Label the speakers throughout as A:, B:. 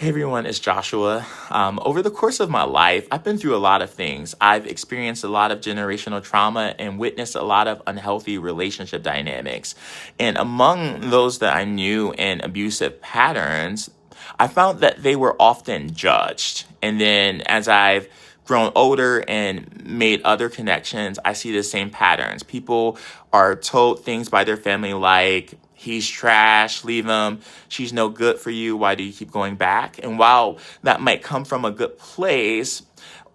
A: Hey everyone, it's Joshua. Over the course of my life, I've been through a lot of things. I've experienced a lot of generational trauma and witnessed a lot of unhealthy relationship dynamics. And among those that I knew in abusive patterns, I found that they were often judged. And then as I've grown older and made other connections, I see the same patterns. People are told things by their family like, he's trash, leave him, she's no good for you, why do you keep going back? And while that might come from a good place,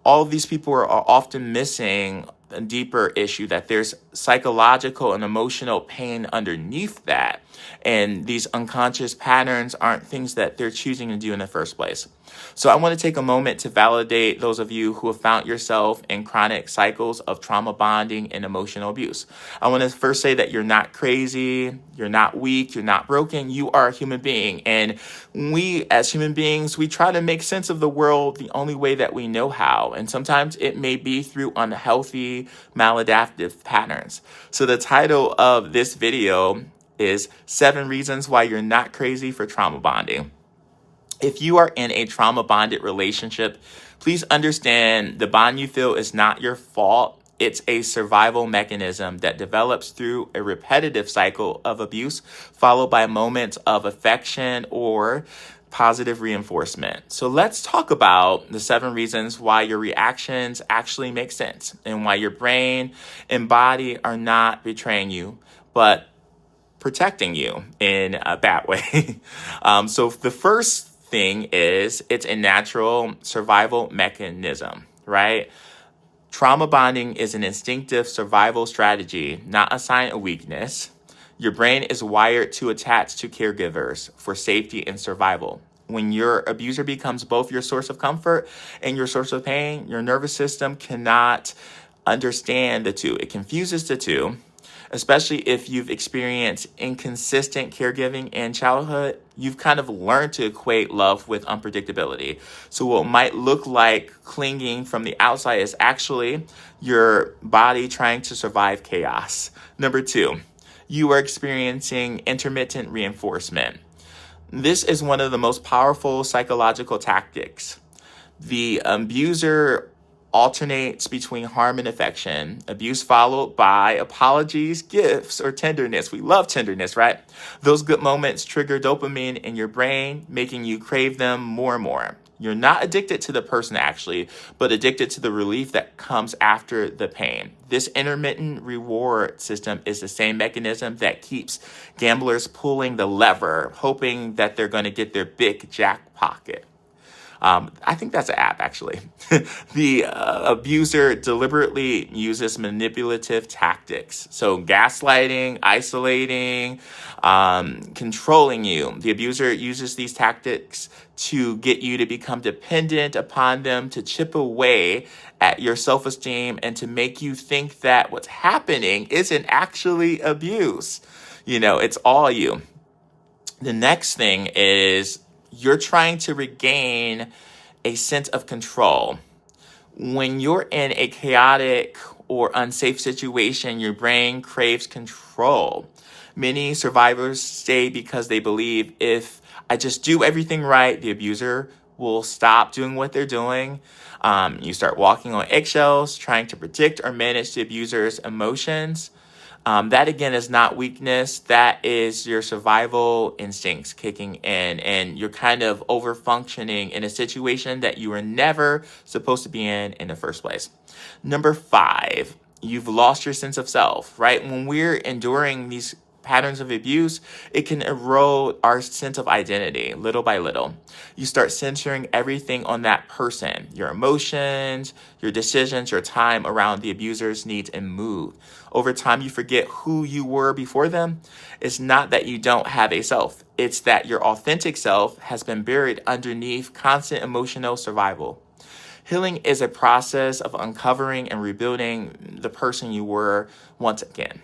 A: all of these people are often missing a deeper issue that there's psychological and emotional pain underneath that. And these unconscious patterns aren't things that they're choosing to do in the first place. So I want to take a moment to validate those of you who have found yourself in chronic cycles of trauma bonding and emotional abuse. I want to first say that you're not crazy, you're not weak, you're not broken, you are a human being. And we as human beings, we try to make sense of the world the only way that we know how. And sometimes it may be through unhealthy, maladaptive patterns. So the title of this video is 7 Reasons Why You're Not Crazy for Trauma Bonding. If you are in a trauma bonded relationship, please understand the bond you feel is not your fault. It's a survival mechanism that develops through a repetitive cycle of abuse, followed by moments of affection or positive reinforcement. So let's talk about the 7 reasons why your reactions actually make sense and why your brain and body are not betraying you, but protecting you in a bad way. So the first thing is it's a natural survival mechanism, right? Trauma bonding is an instinctive survival strategy, not a sign of weakness. Your brain is wired to attach to caregivers for safety and survival. When your abuser becomes both your source of comfort and your source of pain, your nervous system cannot understand the two. It confuses the two. Especially if you've experienced inconsistent caregiving in childhood, you've kind of learned to equate love with unpredictability. So what might look like clinging from the outside is actually your body trying to survive chaos. Number 2, you are experiencing intermittent reinforcement. This is one of the most powerful psychological tactics. The abuser alternates between harm and affection, abuse followed by apologies, gifts, or tenderness. We love tenderness, right? Those good moments trigger dopamine in your brain, making you crave them more and more. You're not addicted to the person actually, but addicted to the relief that comes after the pain. This intermittent reward system is the same mechanism that keeps gamblers pulling the lever, hoping that they're going to get their big jackpot. I think that's an app, actually. The abuser deliberately uses manipulative tactics. So gaslighting, isolating, controlling you. The abuser uses these tactics to get you to become dependent upon them, to chip away at your self-esteem, and to make you think that what's happening isn't actually abuse. It's all you. The next thing is you're trying to regain a sense of control. When you're in a chaotic or unsafe situation, your brain craves control. Many survivors stay because they believe if I just do everything right, the abuser will stop doing what they're doing. You start walking on eggshells, trying to predict or manage the abuser's emotions. That again is not weakness. That is your survival instincts kicking in, and you're kind of over functioning in a situation that you were never supposed to be in the first place. Number 5, you've lost your sense of self, right? When we're enduring these patterns of abuse, it can erode our sense of identity little by little. You start centering everything on that person, your emotions, your decisions, your time around the abuser's needs and mood. Over time, you forget who you were before them. It's not that you don't have a self. It's that your authentic self has been buried underneath constant emotional survival. Healing is a process of uncovering and rebuilding the person you were once again.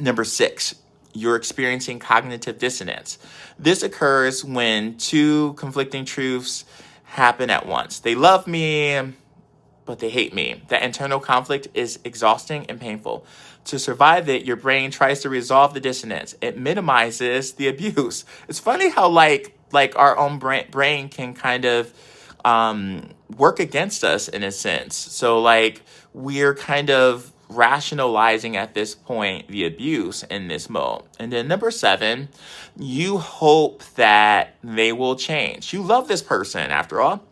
A: Number 6, you're experiencing cognitive dissonance. This occurs when 2 conflicting truths happen at once. They love me, but they hate me. That internal conflict is exhausting and painful. To survive it, your brain tries to resolve the dissonance. It minimizes the abuse. It's funny how like our own brain can kind of work against us in a sense. So like we're kind of rationalizing at this point the abuse in this mode. And then number 7, you hope that they will change. You love this person after all.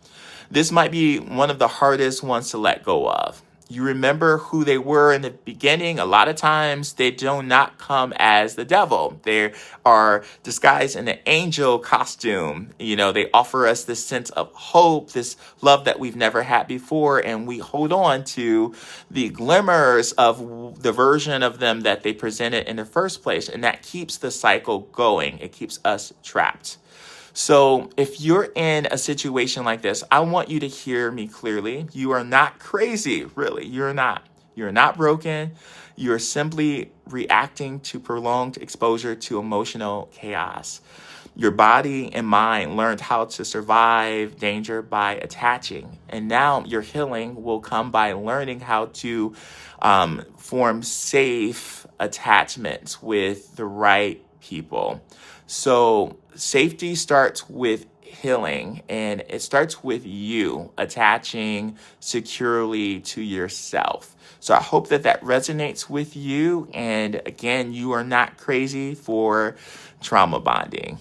A: This might be one of the hardest ones to let go of. You remember who they were in the beginning. A lot of times they do not come as the devil. They are disguised in an angel costume. You know, they offer us this sense of hope, this love that we've never had before. And we hold on to the glimmers of the version of them that they presented in the first place. And that keeps the cycle going. It keeps us trapped. So if you're in a situation like this, I want you to hear me clearly. You are not crazy, really. You're not. You're not broken. You're simply reacting to prolonged exposure to emotional chaos. Your body and mind learned how to survive danger by attaching. And now your healing will come by learning how to form safe attachments with the right people. So safety starts with healing, and it starts with you attaching securely to yourself. So I hope that that resonates with you. And again, you are not crazy for trauma bonding.